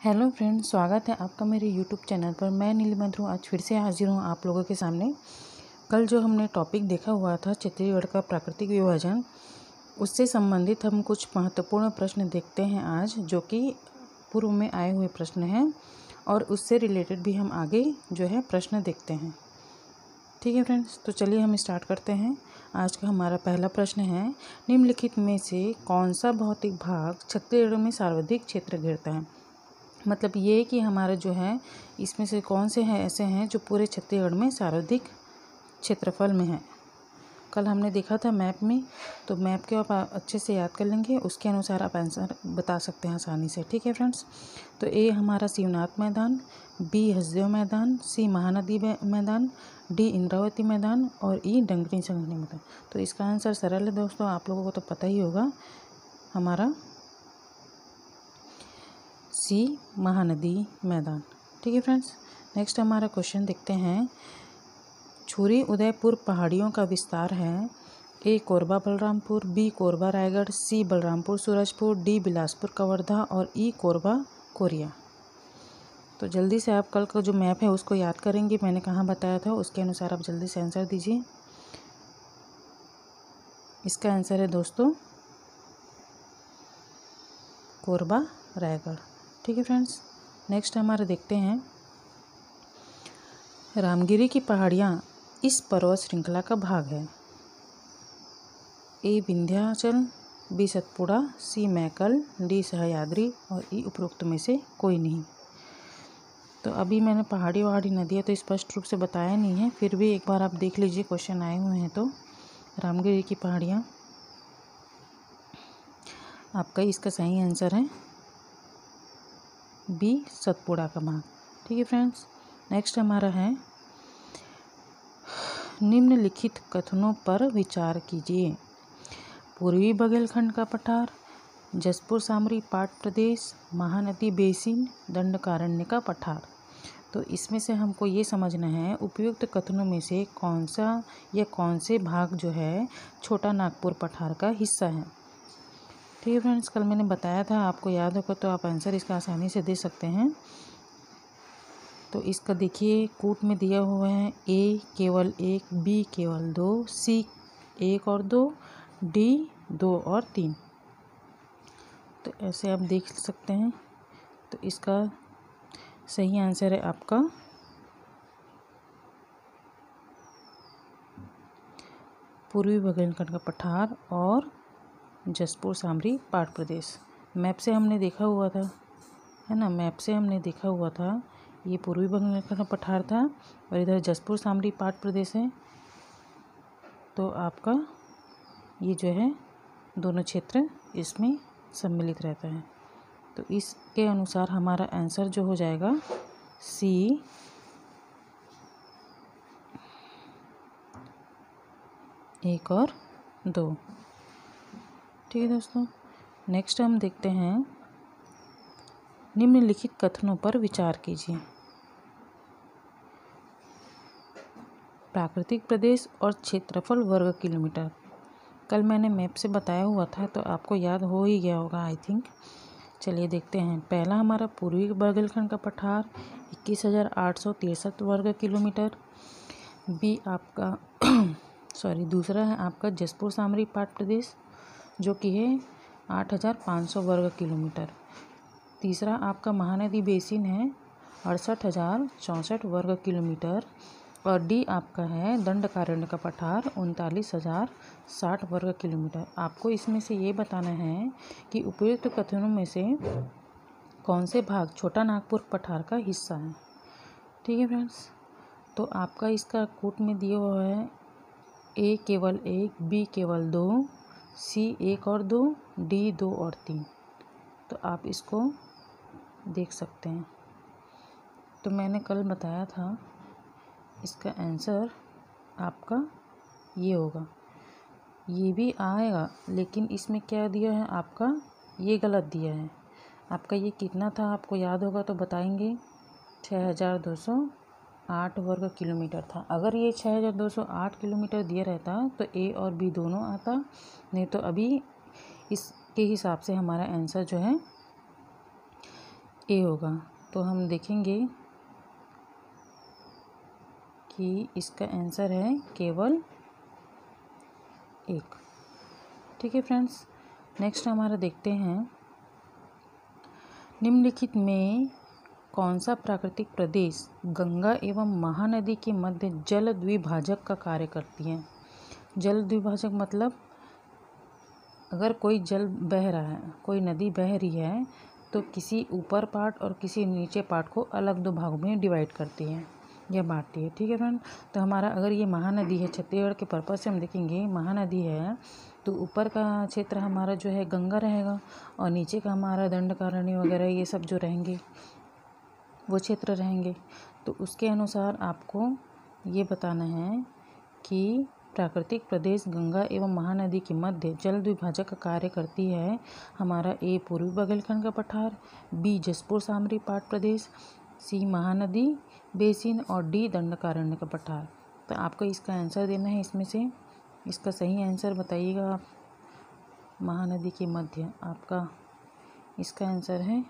Hello friends, स्वागत है आपका मेरे यूट्यूब चैनल पर। मैं नीलिमा ध्रुव आज फिर से हाजिर हूँ आप लोगों के सामने। कल जो हमने टॉपिक देखा हुआ था छत्तीसगढ़ का प्राकृतिक विभाजन, उससे संबंधित हम कुछ महत्वपूर्ण प्रश्न देखते हैं आज, जो कि पूर्व में आए हुए प्रश्न हैं और उससे रिलेटेड भी हम आगे जो है प्रश्न देखते हैं। ठीक है फ्रेंड्स, तो चलिए हम स्टार्ट करते हैं। आज का हमारा पहला प्रश्न है, निम्नलिखित में से कौन सा भौतिक भाग छत्तीसगढ़ में सर्वाधिक क्षेत्र घेरता है। मतलब ये कि हमारा जो है इसमें से कौन से हैं ऐसे हैं जो पूरे छत्तीसगढ़ में सर्वाधिक क्षेत्रफल में है। कल हमने देखा था मैप में, तो मैप के आप अच्छे से याद कर लेंगे, उसके अनुसार आप आंसर बता सकते हैं आसानी से। ठीक है फ्रेंड्स, तो ए हमारा शिवनाथ मैदान, बी हसदेव मैदान, सी महानदी मैदान, डी इंद्रावती मैदान और ई डंगरी संघनी मैदान। तो इसका आंसर सरल है दोस्तों, आप लोगों को तो पता ही होगा, हमारा सी महानदी मैदान। ठीक है फ्रेंड्स, नेक्स्ट हमारा क्वेश्चन देखते हैं। छुरी उदयपुर पहाड़ियों का विस्तार है। ए कोरबा बलरामपुर, बी कोरबा रायगढ़, सी बलरामपुर सूरजपुर, डी बिलासपुर कवर्धा और ई कोरबा कोरिया। तो जल्दी से आप कल का जो मैप है उसको याद करेंगे, मैंने कहाँ बताया था उसके अनुसार आप जल्दी से आंसर दीजिए। इसका आंसर है दोस्तों कोरबा रायगढ़। ठीक है फ्रेंड्स, नेक्स्ट हमारा देखते हैं। रामगिरी की पहाड़ियाँ इस पर्वत श्रृंखला का भाग है। ए विंध्याचल, बी सतपुड़ा, सी मैकल, डी सह्याद्री और ई उपरोक्त में से कोई नहीं। तो अभी मैंने पहाड़ी नदी है तो स्पष्ट रूप से बताया नहीं है, फिर भी एक बार आप देख लीजिए, क्वेश्चन आए हुए हैं। तो रामगिरी की पहाड़ियाँ आपका इसका सही आंसर है बी सतपुड़ा का भाग। ठीक है फ्रेंड्स, नेक्स्ट हमारा है, निम्नलिखित कथनों पर विचार कीजिए। पूर्वी बघेलखंड का पठार, जसपुर सामरी पाट प्रदेश, महानदी बेसिन, दंडकारण्य का पठार। तो इसमें से हमको ये समझना है उपयुक्त कथनों में से कौन सा या कौन से भाग जो है छोटा नागपुर पठार का हिस्सा है। ठीक है फ्रेंड्स, कल मैंने बताया था, आपको याद होगा तो आप आंसर इसका आसानी से दे सकते हैं। तो इसका देखिए कूट में दिया हुआ है, ए केवल 1, बी केवल 2, सी 1 और 2, डी 2 और 3। तो ऐसे आप देख सकते हैं। तो इसका सही आंसर है आपका पूर्वी बघेलखंड का पठार और जसपुर सामरी पाट प्रदेश। मैप से हमने देखा हुआ था, है ना, मैप से हमने देखा हुआ था, ये पूर्वी बघेलखंड का पठार था और इधर जसपुर सामरी पाट प्रदेश है। तो आपका ये जो है दोनों क्षेत्र इसमें सम्मिलित रहता है। तो इसके अनुसार हमारा आंसर जो हो जाएगा सी 1 और 2। ठीक है दोस्तों, नेक्स्ट हम देखते हैं, निम्नलिखित कथनों पर विचार कीजिए। प्राकृतिक प्रदेश और क्षेत्रफल वर्ग किलोमीटर। कल मैंने मैप से बताया हुआ था तो आपको याद हो ही गया होगा आई थिंक। चलिए देखते हैं। पहला हमारा पूर्वी बघेलखंड का पठार 21,863 वर्ग किलोमीटर। बी आपका दूसरा है आपका जसपुर सामरी पाट प्रदेश, जो कि है 8,500 वर्ग किलोमीटर। तीसरा आपका महानदी बेसिन है 68,064 वर्ग किलोमीटर। और डी आपका है दंडकारण्य का पठार 39,060 वर्ग किलोमीटर। आपको इसमें से ये बताना है कि उपयुक्त कथनों में से कौन से भाग छोटा नागपुर पठार का हिस्सा है। ठीक है फ्रेंड्स, तो आपका इसका कूट में दिया हुआ है, ए केवल 1, बी केवल 2, सी 1 और 2, डी 2 और 3। तो आप इसको देख सकते हैं। तो मैंने कल बताया था इसका आंसर आपका ये होगा, ये भी आएगा, लेकिन इसमें क्या दिया है आपका, ये गलत दिया है। आपका ये कितना था आपको याद होगा तो बताएंगे, 6,208 वर्ग किलोमीटर था। अगर ये 6,208 किलोमीटर दिया रहता तो ए और बी दोनों आता, नहीं तो अभी इसके हिसाब से हमारा आंसर जो है ए होगा। तो हम देखेंगे कि इसका आंसर है केवल एक। ठीक है फ्रेंड्स, नेक्स्ट हमारा देखते हैं निम्नलिखित में कौन सा प्राकृतिक प्रदेश गंगा एवं महानदी के मध्य जल द्विभाजक का कार्य करती है। जल द्विभाजक मतलब अगर कोई जल बह रहा है, कोई नदी बह रही है, तो किसी ऊपर पार्ट और किसी नीचे पार्ट को अलग दो भागों में डिवाइड करती है या बांटती है। ठीक है फ्रेंड, तो हमारा अगर ये महानदी है, छत्तीसगढ़ के पर्पज से हम देखेंगे महानदी है, तो ऊपर का क्षेत्र हमारा जो है गंगा रहेगा और नीचे का हमारा दंडकारण्य वगैरह ये सब जो रहेंगे वो क्षेत्र रहेंगे। तो उसके अनुसार आपको ये बताना है कि प्राकृतिक प्रदेश गंगा एवं महानदी के मध्य जल द्विभाजक का कार्य करती है हमारा ए पूर्वी बघेलखंड का पठार, बी जसपुर सामरी पाट प्रदेश, सी महानदी बेसिन और डी दंडकारण्य का पठार। तो आपको इसका आंसर देना है, इसमें से इसका सही आंसर बताइएगा आप। महानदी के मध्य आपका इसका आंसर है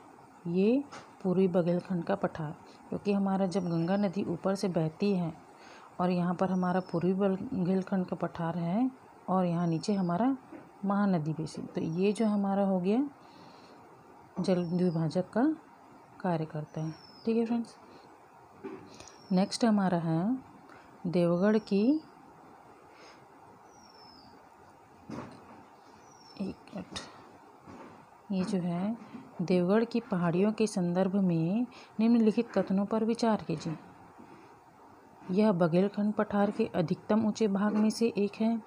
ये पूर्वी बघेलखंड का पठार, क्योंकि हमारा जब गंगा नदी ऊपर से बहती है और यहाँ पर हमारा पूर्वी बघेलखंड का पठार है और यहाँ नीचे हमारा महानदी बेसिन, तो ये जो हमारा हो गया जल द्विभाजक का कार्य करता है। ठीक है फ्रेंड्स, नेक्स्ट हमारा है देवगढ़ की, एक मिनट, ये जो है देवगढ़ की पहाड़ियों के संदर्भ में निम्नलिखित कथनों पर विचार कीजिए। यह बघेलखंड पठार के अधिकतम ऊंचे भाग में से एक है।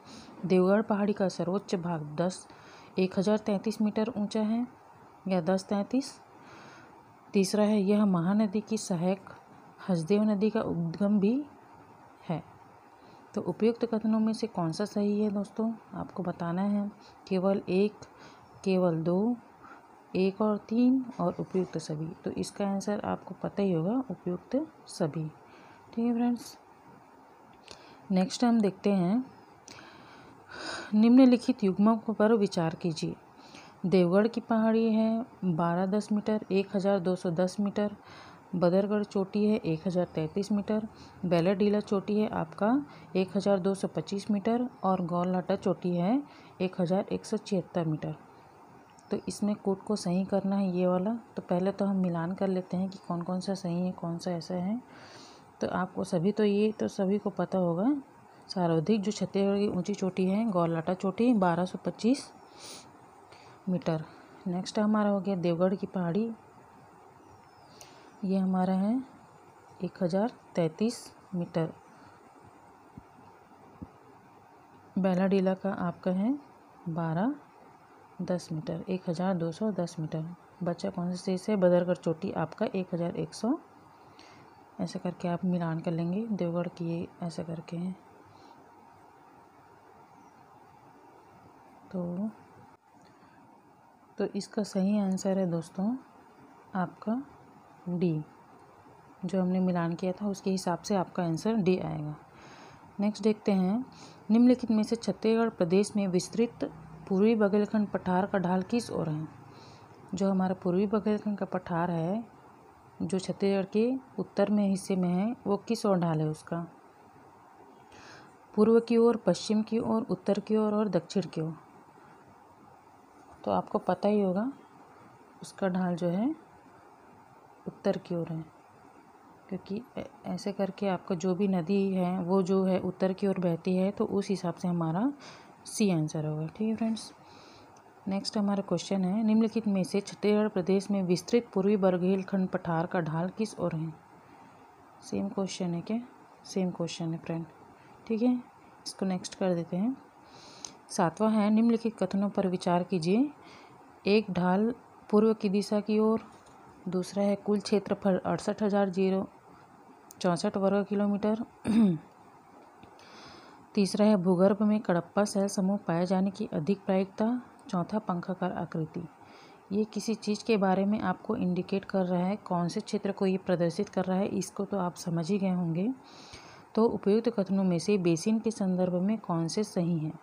देवगढ़ पहाड़ी का सर्वोच्च भाग 1033 मीटर ऊंचा है या 1033। तीसरा है यह महानदी की सहायक हसदेव नदी का उद्गम भी है। तो उपयुक्त कथनों में से कौन सा सही है दोस्तों, आपको बताना है। केवल एक, केवल दो, एक और तीन और उपयुक्त सभी। तो इसका आंसर आपको पता ही होगा, उपयुक्त सभी। ठीक है फ्रेंड्स, नेक्स्ट हम देखते हैं निम्नलिखित युग्मकों पर विचार कीजिए। देवगढ़ की पहाड़ी है 1210 मीटर 1210 मीटर, बदरगढ़ चोटी है 1033 मीटर, बेलाडीला चोटी है आपका 1225 मीटर और गौलहाटा चोटी है 1176 मीटर। तो इसमें कोड को सही करना है ये वाला। तो पहले तो हम मिलान कर लेते हैं कि कौन कौन सा सही है, कौन सा ऐसा है। तो आपको सभी तो ये तो सभी को पता होगा। सर्वाधिक जो छत्तीसगढ़ की ऊंची चोटी है गौलहाटा चोटी 1225 मीटर। नेक्स्ट हमारा हो गया देवगढ़ की पहाड़ी, ये हमारा है 1033 मीटर। बेलाडीला का आपका है 1210 मीटर, 1210 मीटर। बच्चा कौन सा शेष है, बदरगढ़ चोटी आपका 1100। ऐसा करके आप मिलान कर लेंगे, देवगढ़ की ये ऐसा करके हैं। तो इसका सही आंसर है दोस्तों आपका डी, जो हमने मिलान किया था उसके हिसाब से आपका आंसर डी आएगा। नेक्स्ट देखते हैं निम्नलिखित में से छत्तीसगढ़ प्रदेश में विस्तृत पूर्वी बघेलखंड पठार का ढाल किस ओर है। जो हमारा पूर्वी बघेलखंड का पठार है जो छत्तीसगढ़ के उत्तर में हिस्से में है, वो किस ओर ढाल है उसका, पूर्व की ओर, पश्चिम की ओर, उत्तर की ओर और दक्षिण की ओर। तो आपको पता ही होगा उसका ढाल जो है उत्तर की ओर है, क्योंकि ऐसे करके आपका जो भी नदी है वो जो है उत्तर की ओर बहती है, तो उस हिसाब से हमारा सी आंसर होगा। ठीक है फ्रेंड्स, नेक्स्ट हमारा क्वेश्चन है निम्नलिखित में से छत्तीसगढ़ प्रदेश में विस्तृत पूर्वी बघेलखंड पठार का ढाल किस ओर है। सेम क्वेश्चन है क्या, सेम क्वेश्चन है फ्रेंड। ठीक है, इसको नेक्स्ट कर देते हैं। सातवां है निम्नलिखित कथनों पर विचार कीजिए। एक ढाल पूर्व की दिशा की ओर, दूसरा है कुल क्षेत्रफल 68,064 वर्ग किलोमीटर, तीसरा है भूगर्भ में कडप्पा शैल समूह पाए जाने की अधिक प्रायिकता, चौथा पंखाकार आकृति। ये किसी चीज़ के बारे में आपको इंडिकेट कर रहा है, कौन से क्षेत्र को ये प्रदर्शित कर रहा है, इसको तो आप समझ ही गए होंगे। तो उपयुक्त कथनों में से बेसिन के संदर्भ में कौन से सही हैं,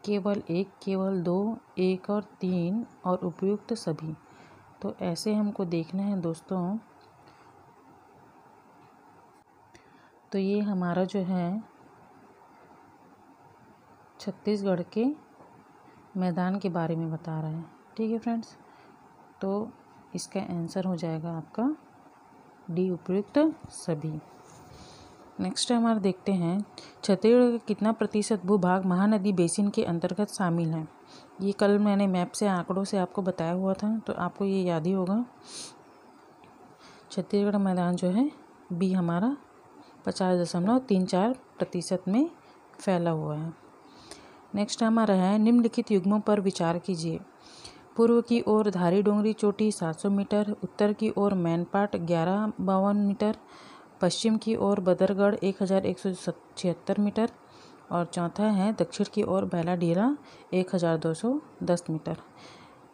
केवल एक, केवल दो, एक और तीन और उपयुक्त सभी। तो ऐसे हमको देखना है दोस्तों। तो ये हमारा जो है छत्तीसगढ़ के मैदान के बारे में बता रहा है। ठीक है फ्रेंड्स, तो इसका आंसर हो जाएगा आपका डी, उपयुक्त सभी। नेक्स्ट हमारा देखते हैं छत्तीसगढ़ का कितना प्रतिशत भूभाग महानदी बेसिन के अंतर्गत शामिल है। ये कल मैंने मैप से आंकड़ों से आपको बताया हुआ था, तो आपको ये याद ही होगा। छत्तीसगढ़ मैदान जो है बी हमारा 50.34% में फैला हुआ है। नेक्स्ट हमारा है निम्नलिखित युग्मों पर विचार कीजिए। पूर्व की ओर धारी डोंगरी चोटी 700 मीटर, उत्तर की ओर मैनपाट 1152 मीटर, पश्चिम की ओर बदरगढ़ 1176 मीटर और चौथा है दक्षिण की ओर बैलाडीला 1210 मीटर।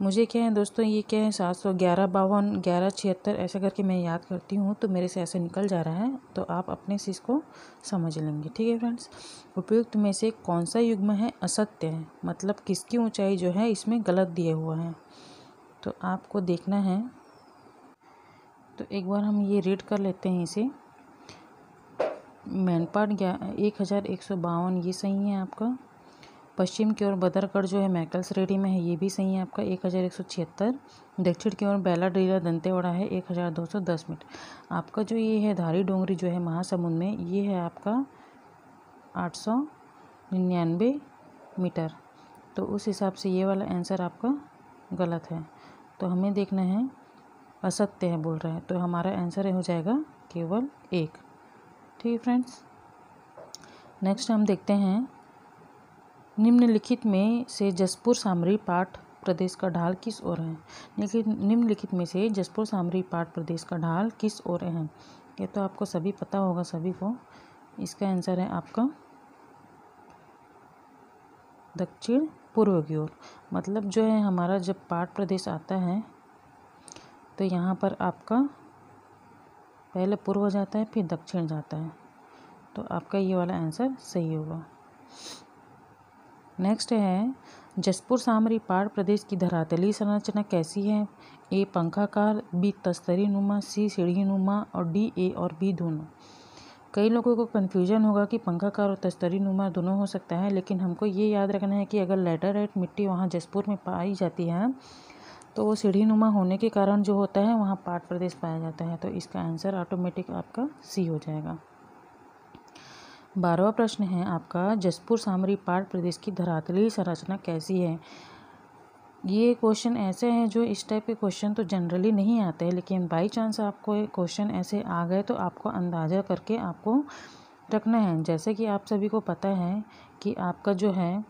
मुझे क्या है दोस्तों, ये क्या है 711 52 1176 ऐसा करके मैं याद करती हूँ, तो मेरे से ऐसे निकल जा रहा है, तो आप अपने से इसको समझ लेंगे। ठीक है फ्रेंड्स, उपयुक्त में से कौन सा युग्म है असत्य है, मतलब किसकी ऊंचाई जो है इसमें गलत दिया हुआ है, तो आपको देखना है। तो एक बार हम ये रीड कर लेते हैं इसे। मैनपाट 1152 ये सही है आपका। पश्चिम की ओर बदरगढ़ जो है मैकल्स रेडी में है, ये भी सही है आपका 1176। दक्षिण की ओर बैलाडीला दंतेवाड़ा है 1210 मीटर। आपका जो ये है धारी डोंगरी जो है महासमुंद में, ये है आपका 899 मीटर। तो उस हिसाब से ये वाला आंसर आपका गलत है, तो हमें देखना है असत्य है बोल रहा है, तो हमारा आंसर हो जाएगा केवल 1। ठीक है फ्रेंड्स, नेक्स्ट हम देखते हैं निम्नलिखित में से जसपुर सामरी पाठ प्रदेश का ढाल किस ओर है। निम्नलिखित में से जसपुर सामरी पाठ प्रदेश का ढाल किस ओर है, ये तो आपको सभी पता होगा सभी को। इसका आंसर है आपका दक्षिण पूर्व की ओर। मतलब जो है हमारा जब पाठ प्रदेश आता है तो यहाँ पर आपका पहले पूर्व जाता है फिर दक्षिण जाता है, तो आपका ये वाला आंसर सही होगा। नेक्स्ट है जसपुर सामरी पाड़ प्रदेश की धरातलीय संरचना कैसी है। ए पंखाकार, बी तस्तरी नुमा, सी सीढ़ी नुमा और डी ए और बी दोनों। कई लोगों को कन्फ्यूजन होगा कि पंखाकार और तस्तरी नुमा दोनों हो सकता है, लेकिन हमको ये याद रखना है कि अगर लैटराइट मिट्टी वहाँ जसपुर में पाई जाती है तो वो सीढ़ी नुमा होने के कारण जो होता है वहाँ पाट प्रदेश पाया जाता है, तो इसका आंसर ऑटोमेटिक आपका सी हो जाएगा। 12वां प्रश्न है आपका जसपुर सामरी पाट प्रदेश की धरातलीय संरचना कैसी है। ये क्वेश्चन ऐसे हैं जो इस टाइप के क्वेश्चन तो जनरली नहीं आते हैं, लेकिन बाई चांस आपको एक क्वेश्चन ऐसे आ गए तो आपको अंदाज़ा करके आपको रखना है। जैसे कि आप सभी को पता है कि आपका जो है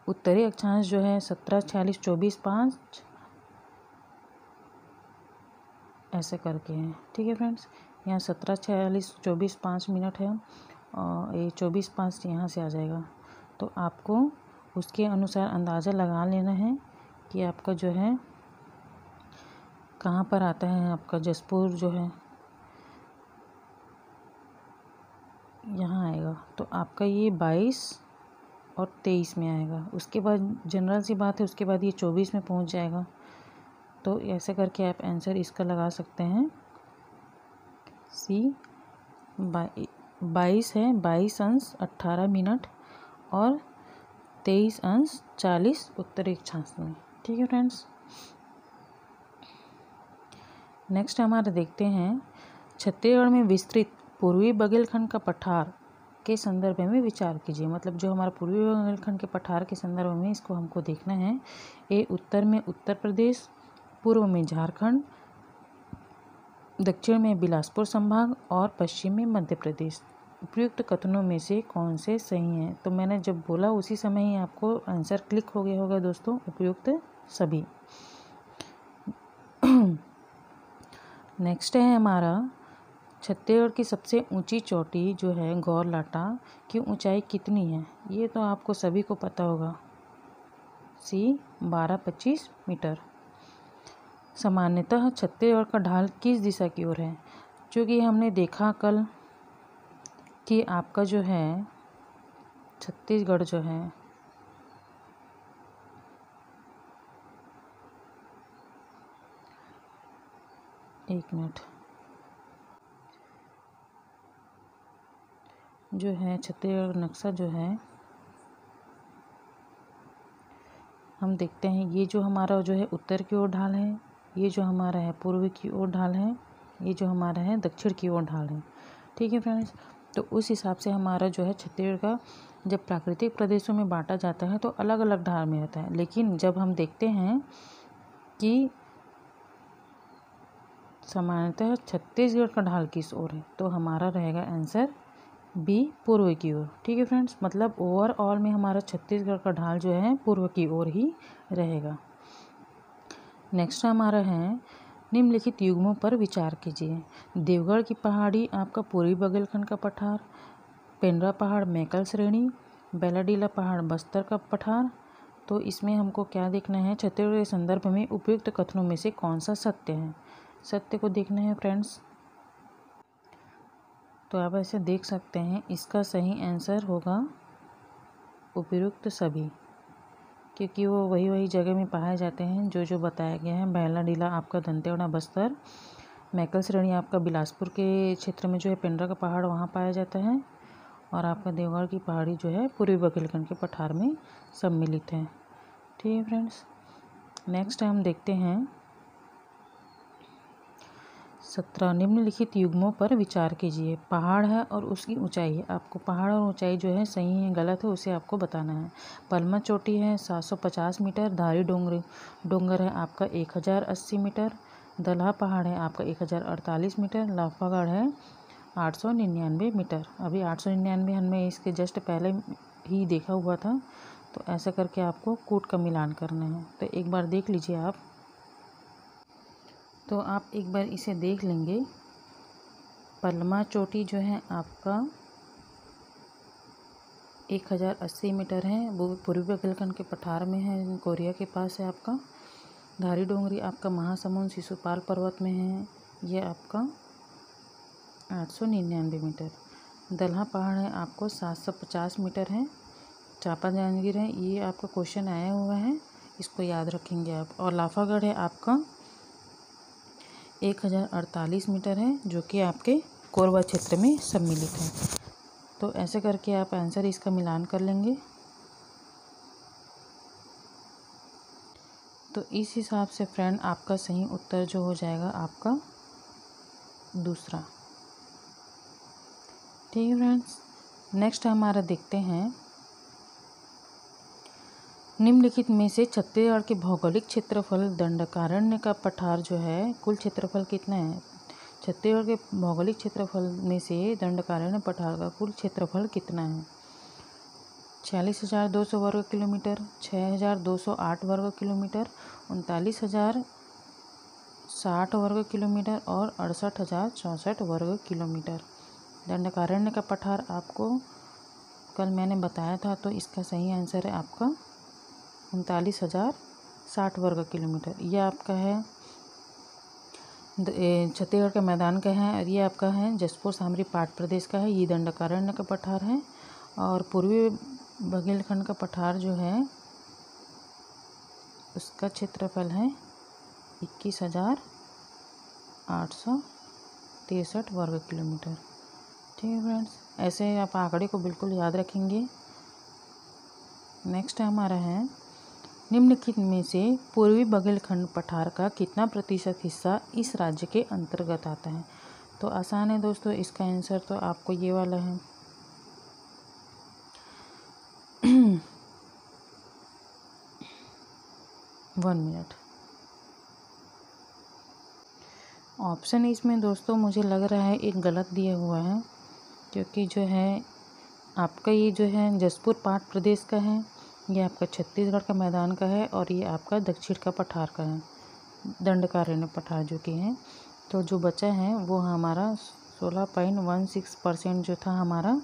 उत्तरी अक्षांश जो है 1746 24 5 ऐसे करके है। ठीक है फ्रेंड्स, यहाँ 1746 24 5 मिनट है और ये 24 5 यहाँ से आ जाएगा, तो आपको उसके अनुसार अंदाज़ा लगा लेना है कि आपका जो है कहाँ पर आता है। आपका जसपुर जो है यहाँ आएगा, तो आपका ये 22 और 23 में आएगा। उसके बाद जनरल सी बात है, उसके बाद ये 24 में पहुँच जाएगा, तो ऐसे करके आप आंसर इसका लगा सकते हैं सी। 22 है 22 अंश 18 मिनट और 23 अंश 40 उत्तरी अक्षांश में। ठीक है फ्रेंड्स, नेक्स्ट हमारा देखते हैं छत्तीसगढ़ में विस्तृत पूर्वी बघेलखंड का पठार के संदर्भ में विचार कीजिए। मतलब जो हमारा पूर्वी बघेलखंड के पठार के संदर्भ में इसको हमको देखना है। ए उत्तर में उत्तर प्रदेश, पूर्व में झारखंड, दक्षिण में बिलासपुर संभाग और पश्चिम में मध्य प्रदेश। उपयुक्त कथनों में से कौन से सही हैं। तो मैंने जब बोला उसी समय ही आपको आंसर क्लिक हो गया होगा दोस्तों, उपयुक्त सभी। नेक्स्ट है हमारा छत्तीसगढ़ की सबसे ऊंची चोटी जो है गौरलाटा की ऊंचाई कितनी है। ये तो आपको सभी को पता होगा, सी 1225 मीटर। सामान्यतः छत्तीसगढ़ का ढाल किस दिशा की ओर है। क्योंकि हमने देखा कल कि आपका जो है छत्तीसगढ़ जो है एक मिनट। जो है छत्तीसगढ़ नक्शा जो है हम देखते हैं, ये जो हमारा जो है उत्तर की ओर ढाल है, ये जो हमारा है पूर्व की ओर ढाल है, ये जो हमारा है दक्षिण की ओर ढाल है। ठीक है फ्रेंड्स, तो उस हिसाब से हमारा जो है छत्तीसगढ़ का जब प्राकृतिक प्रदेशों में बांटा जाता है तो अलग अलग ढाल में रहता है। लेकिन जब हम देखते हैं कि सामान्यतः छत्तीसगढ़ का ढाल किस ओर है, तो हमारा रहेगा आंसर बी, पूर्व की ओर। ठीक है फ्रेंड्स, मतलब ओवरऑल में हमारा छत्तीसगढ़ का ढाल जो है पूर्व की ओर ही रहेगा। नेक्स्ट हमारा है निम्नलिखित युग्मों पर विचार कीजिए। देवगढ़ की पहाड़ी आपका पूर्वी बघेलखंड का पठार, पेंड्रा पहाड़ मैकल श्रेणी, बैलाडीला पहाड़ बस्तर का पठार। तो इसमें हमको क्या देखना है, छत्तीसगढ़ के संदर्भ में उपयुक्त कथनों में से कौन सा सत्य है, सत्य को देखना है फ्रेंड्स। तो आप ऐसे देख सकते हैं, इसका सही आंसर होगा उपयुक्त सभी, क्योंकि वो वही वही जगह में पाए जाते हैं जो जो बताया गया है। बैलाडीला आपका दंतेवाड़ा बस्तर, मैकल श्रेणी आपका बिलासपुर के क्षेत्र में जो है पेंड्रा का पहाड़ वहाँ पाया जाता है, और आपका देवगढ़ की पहाड़ी जो है पूर्वी बघेलखंड के पठार में सम्मिलित है। ठीक है फ्रेंड्स, नेक्स्ट हम देखते हैं 17 निम्नलिखित युग्मों पर विचार कीजिए। पहाड़ है और उसकी ऊंचाई है, आपको पहाड़ और ऊंचाई जो है सही है गलत है उसे आपको बताना है। पलमा चोटी है 750 मीटर, धारी डोंगर है आपका 1080 मीटर, दलहा पहाड़ है आपका 1048 मीटर, लाफागढ़ है 899 मीटर। अभी 899 हमने इसके जस्ट पहले ही देखा हुआ था, तो ऐसा करके आपको कूट का मिलान करना है। तो एक बार देख लीजिए आप, तो आप एक बार इसे देख लेंगे। पलमा चोटी जो है आपका 1080 मीटर है, वो पूर्वी बघेलखंड के पठार में है, कोरिया के पास है आपका। धारी डोंगरी आपका महासमुंद शिशुपाल पर्वत में है, ये आपका 899 मीटर। दलहा पहाड़ है आपको 750 मीटर है। चांपा जांजगीर है, ये आपका क्वेश्चन आया हुआ है, इसको याद रखेंगे आप। और लाफागढ़ है आपका 1048 मीटर है, जो कि आपके कोरबा क्षेत्र में सम्मिलित है। तो ऐसे करके आप आंसर इसका मिलान कर लेंगे। तो इस हिसाब से फ्रेंड आपका सही उत्तर जो हो जाएगा आपका दूसरा। ठीक है फ्रेंड्स, नेक्स्ट हमारा देखते हैं निम्नलिखित में से छत्तीसगढ़ के भौगोलिक क्षेत्रफल दंडकारण्य का पठार जो है कुल क्षेत्रफल कितना है। छत्तीसगढ़ के भौगोलिक क्षेत्रफल में से दंडकारण्य पठार का कुल क्षेत्रफल कितना है। 46,200 वर्ग किलोमीटर, 6,208 वर्ग किलोमीटर, 39,060 वर्ग किलोमीटर और 68,064 वर्ग किलोमीटर। दंडकारण्य का पठार आपको कल मैंने बताया था, तो इसका सही आंसर है आपका 39,060 वर्ग किलोमीटर। यह आपका है छत्तीसगढ़ के मैदान का है, और ये आपका है जसपुर सामरी पाट प्रदेश का है। ये दंडकारण्य का पठार है, और पूर्वी बघेलखंड का पठार जो है उसका क्षेत्रफल है 21,863 वर्ग किलोमीटर। ठीक है फ्रेंड्स, ऐसे आप आंकड़े को बिल्कुल याद रखेंगे। नेक्स्ट हमारा है निम्नलिखित में से पूर्वी बघेलखंड पठार का कितना प्रतिशत हिस्सा इस राज्य के अंतर्गत आता है। तो आसान है दोस्तों, इसका आंसर तो आपको ये वाला है 1 मिनट। ऑप्शन इसमें दोस्तों मुझे लग रहा है एक गलत दिया हुआ है, क्योंकि जो है आपका ये जो है जसपुर पाट प्रदेश का है, ये आपका छत्तीसगढ़ का मैदान का है, और ये आपका दक्षिण का पठार का है, दंडकारण्य पठार जो कि है। तो जो बचा है वो हमारा 16.16% जो था हमारा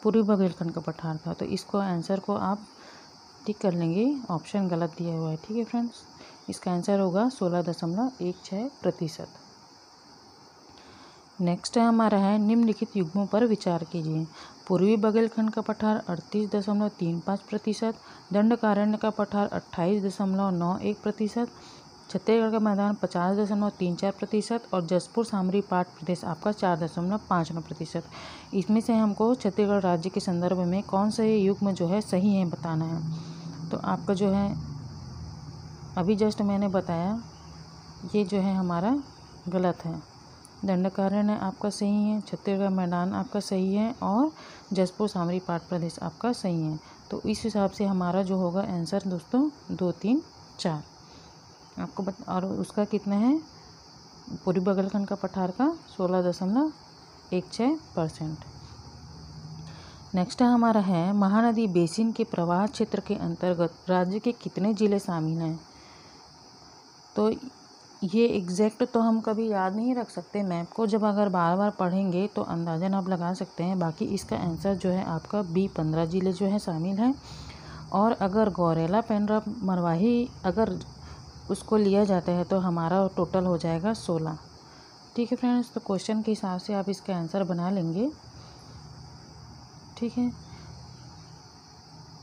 पूर्वी बघेलखंड का पठार था। तो इसको आंसर को आप टिक कर लेंगे, ऑप्शन गलत दिया हुआ है। ठीक है फ्रेंड्स, इसका आंसर होगा 16.16%। नेक्स्ट हमारा है निम्नलिखित युग्मों पर विचार कीजिए। पूर्वी बघेलखंड का पठार 38.35%, दंडकारण्य का पठार 28.91%, छत्तीसगढ़ का मैदान 50.34% और जसपुर सामरी पाट प्रदेश आपका 4.59%। इसमें से हमको छत्तीसगढ़ राज्य के संदर्भ में कौन सा ये युग्म जो है सही है बताना है। तो आपका जो है अभी जस्ट मैंने बताया ये जो है हमारा गलत है। दंडकारण्य आपका सही है, छत्तीसगढ़ मैदान आपका सही है और जसपुर सामरी पाट प्रदेश आपका सही है। तो इस हिसाब से हमारा जो होगा आंसर दोस्तों 2, 3, 4 आपको और उसका कितना है पूर्वी बघेलखंड का पठार का 16.16%। नेक्स्ट हमारा है महानदी बेसिन के प्रवाह क्षेत्र के अंतर्गत राज्य के कितने जिले शामिल हैं। तो ये एग्जैक्ट तो हम कभी याद नहीं रख सकते मैप को, जब अगर बार बार पढ़ेंगे तो अंदाज़न आप लगा सकते हैं। बाकी इसका आंसर जो है आपका बी 15 जिले जो है शामिल हैं। और अगर गौरेला पेंड्रा मरवाही अगर उसको लिया जाता है तो हमारा टोटल हो जाएगा 16। ठीक है फ्रेंड्स, तो क्वेश्चन के हिसाब से आप इसका आंसर बना लेंगे। ठीक है,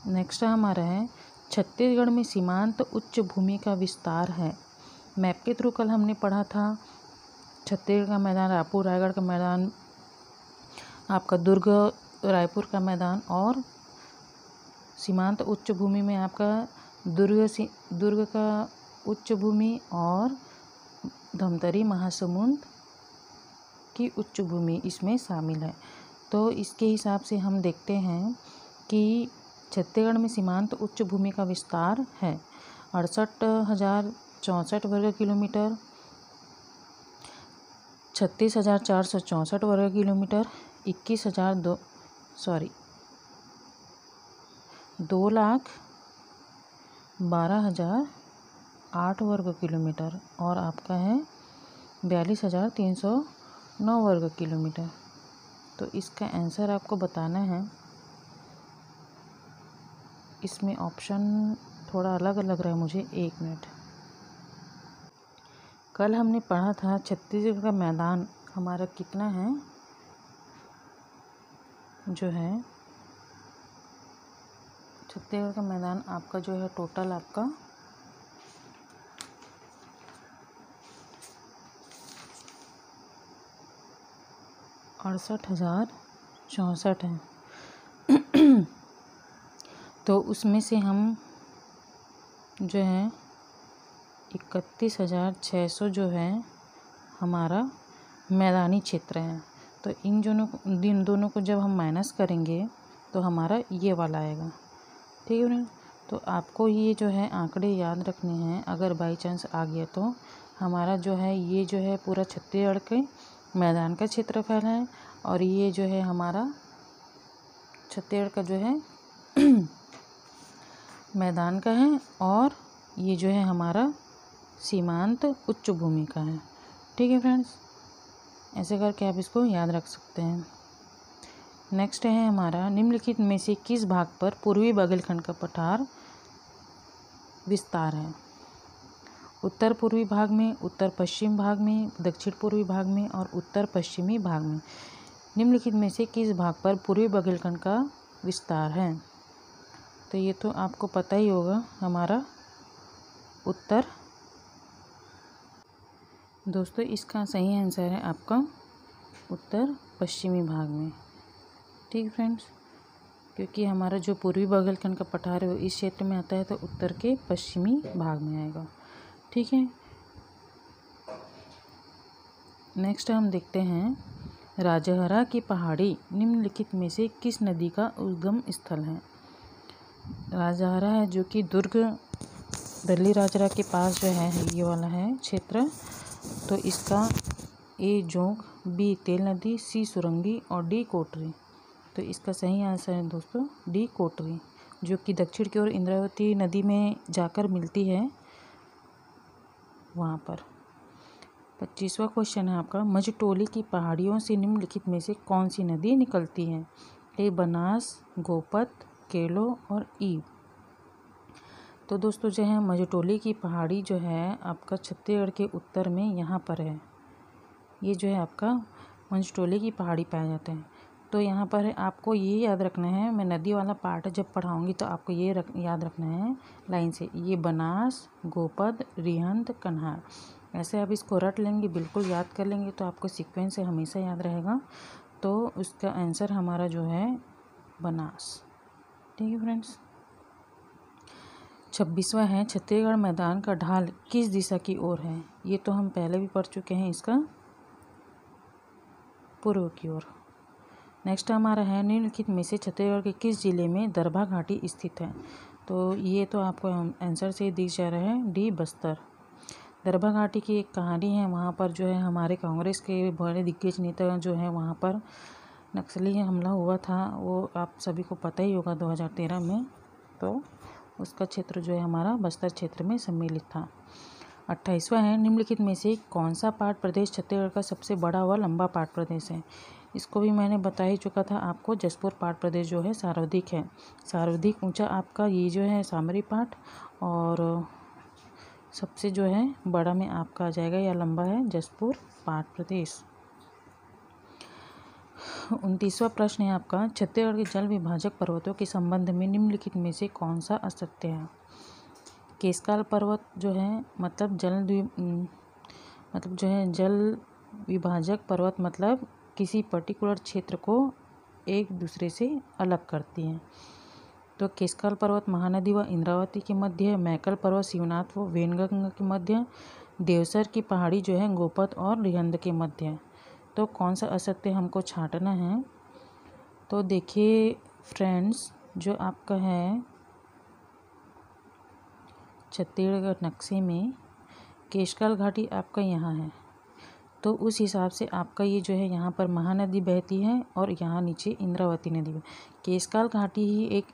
नेक्स्ट हमारा है छत्तीसगढ़ में सीमांत उच्च भूमि का विस्तार है। मैप के थ्रू कल हमने पढ़ा था छत्तीसगढ़ का मैदान, रायपुर रायगढ़ का मैदान, आपका दुर्ग रायपुर का मैदान और सीमांत उच्च भूमि में आपका दुर्ग का उच्च भूमि और धमतरी महासमुंद की उच्च भूमि इसमें शामिल है। तो इसके हिसाब से हम देखते हैं कि छत्तीसगढ़ में सीमांत उच्च भूमि का विस्तार है 68,064 वर्ग किलोमीटर, 36,464 वर्ग किलोमीटर, 2,12,008 वर्ग किलोमीटर और आपका है 42,309 वर्ग किलोमीटर। तो इसका आंसर आपको बताना है। इसमें ऑप्शन थोड़ा अलग लग रहा है मुझे, 1 मिनट। कल हमने पढ़ा था छत्तीसगढ़ का मैदान हमारा कितना है, जो है छत्तीसगढ़ का मैदान आपका जो है टोटल आपका 68,064 है। तो उसमें से हम जो है 31,600 जो है हमारा मैदानी क्षेत्र है। तो इन दोनों को जब हम माइनस करेंगे तो हमारा ये वाला आएगा। ठीक है ना, तो आपको ये जो है आंकड़े याद रखने हैं। अगर बाई चांस आ गया तो हमारा जो है ये जो है पूरा छत्तीसगढ़ के मैदान का क्षेत्रफल है और ये जो है हमारा छत्तीसगढ़ का जो है मैदान का है और ये जो है हमारा सीमांत उच्च भूमि का है। ठीक है फ्रेंड्स, ऐसे करके आप इसको याद रख सकते हैं। नेक्स्ट है हमारा निम्नलिखित में से किस भाग पर पूर्वी बघेलखंड का पठार विस्तार है। उत्तर पूर्वी भाग में, उत्तर पश्चिम भाग में, दक्षिण पूर्वी भाग में और उत्तर पश्चिमी भाग में। निम्नलिखित में से किस भाग पर पूर्वी बघेलखंड का विस्तार है। तो ये तो आपको पता ही होगा, हमारा उत्तर। दोस्तों इसका सही आंसर है आपका उत्तर पश्चिमी भाग में। ठीक है फ्रेंड्स, क्योंकि हमारा जो पूर्वी बघेलखंड का पठार है वो इस क्षेत्र में आता है तो उत्तर के पश्चिमी भाग में आएगा। ठीक है, नेक्स्ट हम देखते हैं राजहरा की पहाड़ी निम्नलिखित में से किस नदी का उद्गम स्थल है। राजहरा है जो कि दुर्ग दल्ली राजरा के पास जो है ये वाला है क्षेत्र। तो इसका ए जोंक, बी तेल नदी, सी सुरंगी और डी कोटरी। तो इसका सही आंसर है दोस्तों डी कोटरी, जो कि दक्षिण की ओर इंद्रावती नदी में जाकर मिलती है वहाँ पर। 25वां क्वेश्चन है आपका मझटोली की पहाड़ियों से निम्नलिखित में से कौन सी नदी निकलती है। ए बनास, गोपत, केलो और ईव। तो दोस्तों जो है मझटोली की पहाड़ी जो है आपका छत्तीसगढ़ के उत्तर में यहाँ पर है। ये जो है आपका मझटोली की पहाड़ी पाए जाते हैं। तो यहाँ पर आपको ये याद रखना है, मैं नदी वाला पार्ट जब पढ़ाऊँगी तो आपको ये याद रखना है लाइन से, ये बनास, गोपद, रिहंद, कन्हार, ऐसे आप इसको रट लेंगे, बिल्कुल याद कर लेंगे तो आपको सीक्वेंस से हमेशा याद रहेगा। तो उसका आंसर हमारा जो है बनास। ठीक है फ्रेंड्स। 26वां है छत्तीसगढ़ मैदान का ढाल किस दिशा की ओर है। ये तो हम पहले भी पढ़ चुके हैं, इसका पूर्व की ओर। नेक्स्ट हमारा है निम्नलिखित में से छत्तीसगढ़ के किस जिले में दरभा घाटी स्थित है। तो ये तो आपको आंसर से दिख जा रहा है, डी बस्तर। दरभा घाटी की एक कहानी है, वहाँ पर जो है हमारे कांग्रेस के बड़े दिग्गज नेता जो है वहाँ पर नक्सली हमला हुआ था, वो आप सभी को पता ही होगा 2013 में। तो उसका क्षेत्र जो है हमारा बस्तर क्षेत्र में सम्मिलित था। 28वां है निम्नलिखित में से कौन सा पाट प्रदेश छत्तीसगढ़ का सबसे बड़ा व लंबा पाट प्रदेश है। इसको भी मैंने बता ही चुका था आपको, जसपुर पाट प्रदेश जो है सर्वाधिक है, सर्वाधिक ऊंचा आपका ये जो है सामरी पाट, और सबसे जो है बड़ा में आपका आ जाएगा या लंबा है जसपुर पाट प्रदेश। 29वां प्रश्न है आपका, छत्तीसगढ़ के जल विभाजक पर्वतों के संबंध में निम्नलिखित में से कौन सा असत्य है। केशकाल पर्वत जो है मतलब जो है जल विभाजक पर्वत, मतलब किसी पर्टिकुलर क्षेत्र को एक दूसरे से अलग करती हैं। तो केशकाल पर्वत महानदी व इंद्रावती के मध्य, मैकल पर्वत शिवनाथ व वेनगंगा के मध्य, देवसर की पहाड़ी जो है गोपद और रिहंद के मध्य। तो कौन सा असत्य हमको छांटना है। तो देखिए फ्रेंड्स, जो आपका है छत्तीसगढ़ नक्शे में केशकाल घाटी आपका यहाँ है, तो उस हिसाब से आपका ये जो है यहाँ पर महानदी बहती है और यहाँ नीचे इंद्रावती नदी है। केशकाल घाटी ही एक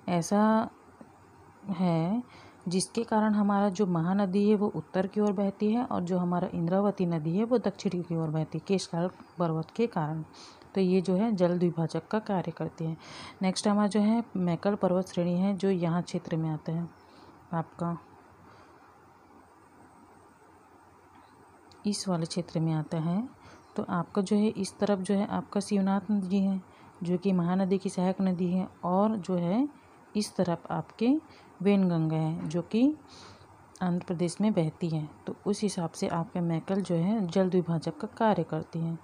ऐसा है जिसके कारण हमारा जो महानदी है वो उत्तर की ओर बहती है और जो हमारा इंद्रावती नदी है वो दक्षिण की ओर बहती है, केशकाल पर्वत के कारण। तो ये जो है जल द्विभाजक का कार्य करती है। नेक्स्ट हमारा जो है मैकल पर्वत श्रेणी है, जो यहाँ क्षेत्र में आता है आपका, इस वाले क्षेत्र में आता है। तो आपका जो है इस तरफ जो है आपका शिवनाथ नदी है जो कि महानदी की सहायक नदी है, और जो है इस तरफ आपके वेनगंगा है जो कि आंध्र प्रदेश में बहती है। तो उस हिसाब से आपके मैकल जो है जल द्विभाजक का कार्य करती है।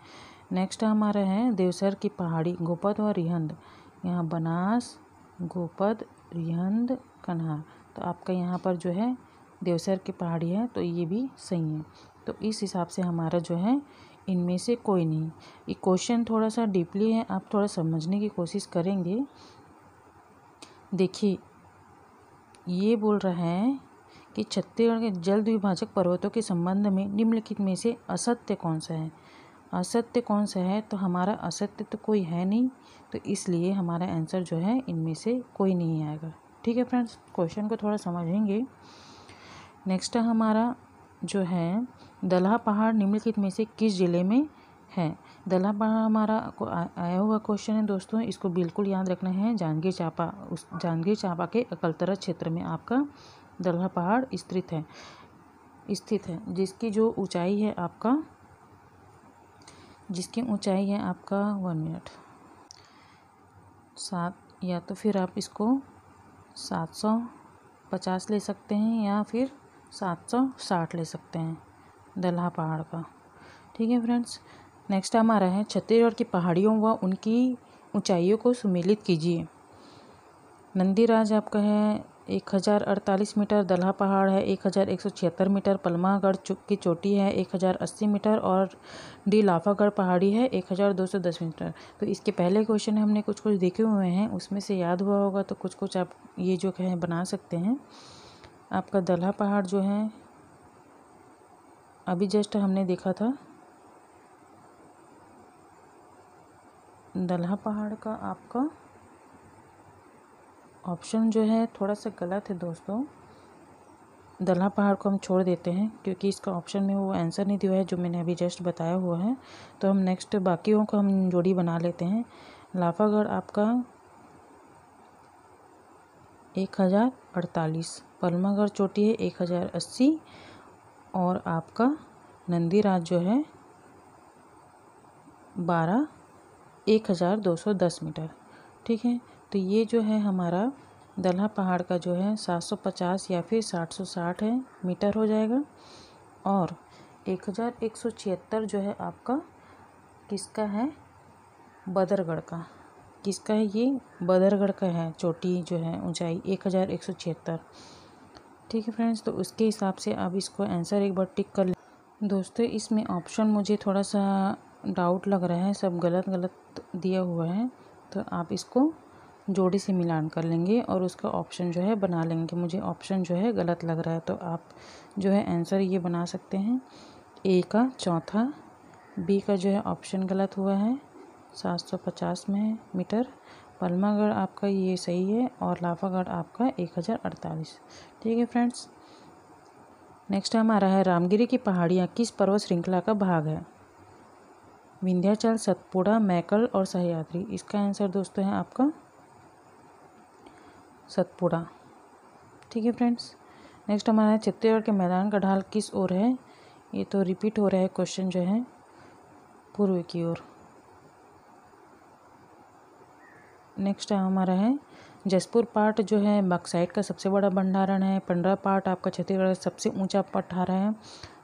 नेक्स्ट हमारा है देवसर की पहाड़ी गोपद और रिहंद, यहाँ बनास, गोपद, रिहंद, कन्हार। तो आपका यहाँ पर जो है देवसर की पहाड़ी है, तो ये भी सही है। तो इस हिसाब से हमारा जो है इनमें से कोई नहीं। ये क्वेश्चन थोड़ा सा डीपली है, आप थोड़ा समझने की कोशिश करेंगे। देखिए ये बोल रहा है कि छत्तीसगढ़ के जल द्विभाजक पर्वतों के संबंध में निम्नलिखित में से असत्य कौन सा है। असत्य कौन सा है, तो हमारा असत्य तो कोई है नहीं, तो इसलिए हमारा आंसर जो है इनमें से कोई नहीं आएगा। ठीक है फ्रेंड्स, क्वेश्चन को थोड़ा समझेंगे। नेक्स्ट हमारा जो है दलहा पहाड़ निम्नलिखित में से किस जिले में है। दलहा पहाड़ हमारा आया हुआ क्वेश्चन है दोस्तों, इसको बिल्कुल याद रखना है। जांजगीर चांपा, उस जांजगीर चांपा के अकलतरा क्षेत्र में आपका दलहा पहाड़ स्थित है, जिसकी जो ऊंचाई है आपका, 1 मिनट 7, या तो फिर आप इसको 750 ले सकते हैं या फिर 760 ले सकते हैं दलहा पहाड़ का। ठीक है फ्रेंड्स। नेक्स्ट हमारा है छत्तीसगढ़ की पहाड़ियों व उनकी ऊंचाइयों को सुमेलित कीजिए। नंदीराज आपका है 1048 मीटर, दलहा पहाड़ है 1176 मीटर, पलमागढ़ की चोटी है 1080 मीटर और डी लाफागढ़ पहाड़ी है 1210 मीटर। तो इसके पहले क्वेश्चन हमने कुछ देखे हुए हैं, उसमें से याद हुआ होगा तो कुछ आप ये जो कहें बना सकते हैं। आपका दलहा पहाड़ जो है अभी जस्ट हमने देखा था, दलहा पहाड़ का आपका ऑप्शन जो है थोड़ा सा गलत है दोस्तों। दलहा पहाड़ को हम छोड़ देते हैं क्योंकि इसका ऑप्शन में वो आंसर नहीं दिया है जो मैंने अभी जस्ट बताया हुआ है। तो हम नेक्स्ट बाकियों को हम जोड़ी बना लेते हैं। लाफागढ़ आपका 1048, पलमागढ़ चोटी है 1080 और आपका नंदीराज जो है 12 1210 मीटर। ठीक है, तो ये जो है हमारा दलहा पहाड़ का जो है 750 या फिर 760 है मीटर हो जाएगा। और 1176 जो है आपका किसका है, बदरगढ़ का। किसका है ये, बदरगढ़ का है। चोटी जो है ऊंचाई 1176। ठीक है फ्रेंड्स, तो उसके हिसाब से आप इसको आंसर एक बार टिक कर ले। दोस्तों इसमें ऑप्शन मुझे थोड़ा सा डाउट लग रहा है, सब गलत गलत दिया हुआ है, तो आप इसको जोड़ी से मिलान कर लेंगे और उसका ऑप्शन जो है बना लेंगे। मुझे ऑप्शन जो है गलत लग रहा है, तो आप जो है आंसर ये बना सकते हैं। ए का चौथा, बी का जो है ऑप्शन गलत हुआ है, 750 में है मीटर। पलमागढ़ आपका ये सही है और लाफागढ़ आपका 1048। ठीक है फ्रेंड्स, नेक्स्ट हमारा है रामगिरी की पहाड़ियाँ किस पर्वत श्रृंखला का भाग है। विंध्याचल, सतपुड़ा, मैकल और सह्याद्री। इसका आंसर दोस्तों है आपका सतपुड़ा। ठीक है फ्रेंड्स, नेक्स्ट हमारा है छत्तीसगढ़ के मैदान का ढाल किस ओर है। ये तो रिपीट हो रहा है क्वेश्चन जो है, पूर्व की ओर। नेक्स्ट हमारा है जसपुर पाट जो है बक्साइट का सबसे बड़ा भंडारण है। पंडरा पाट आपका छत्तीसगढ़ का सबसे ऊंचा पठार है।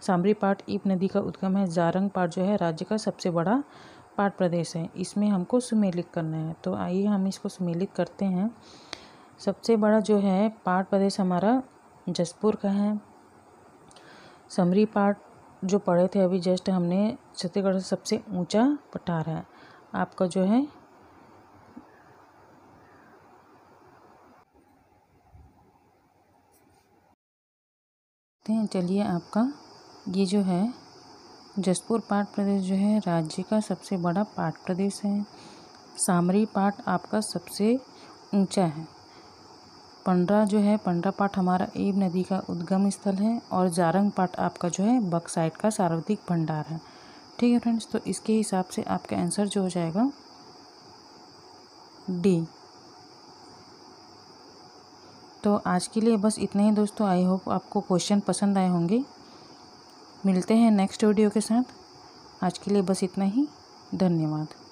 सामरी पाट ईप नदी का उद्गम है। जारंग पाट जो है राज्य का सबसे बड़ा पाट प्रदेश है। इसमें हमको सुमेलित करना है, तो आइए हम इसको सुमेलित करते हैं। सबसे बड़ा जो है पाट प्रदेश हमारा जसपुर का है। समरी पाट जो पढ़े थे अभी जस्ट हमने, छत्तीसगढ़ का सबसे ऊंचा पठार है आपका जो है चलिए आपका ये जो है जसपुर पाट प्रदेश जो है राज्य का सबसे बड़ा पाट प्रदेश है। सामरी पाट आपका सबसे ऊंचा है। पंडरा जो है, पंडरा पाट हमारा ईब नदी का उद्गम स्थल है। और जारंग पाट आपका जो है बक्साइट का सर्वाधिक भंडार है। ठीक है फ्रेंड्स, तो इसके हिसाब से आपका आंसर जो हो जाएगा डी। तो आज के लिए बस इतना ही दोस्तों। आई होप आपको क्वेश्चन पसंद आए होंगे। मिलते हैं नेक्स्ट वीडियो के साथ। आज के लिए बस इतना ही। धन्यवाद।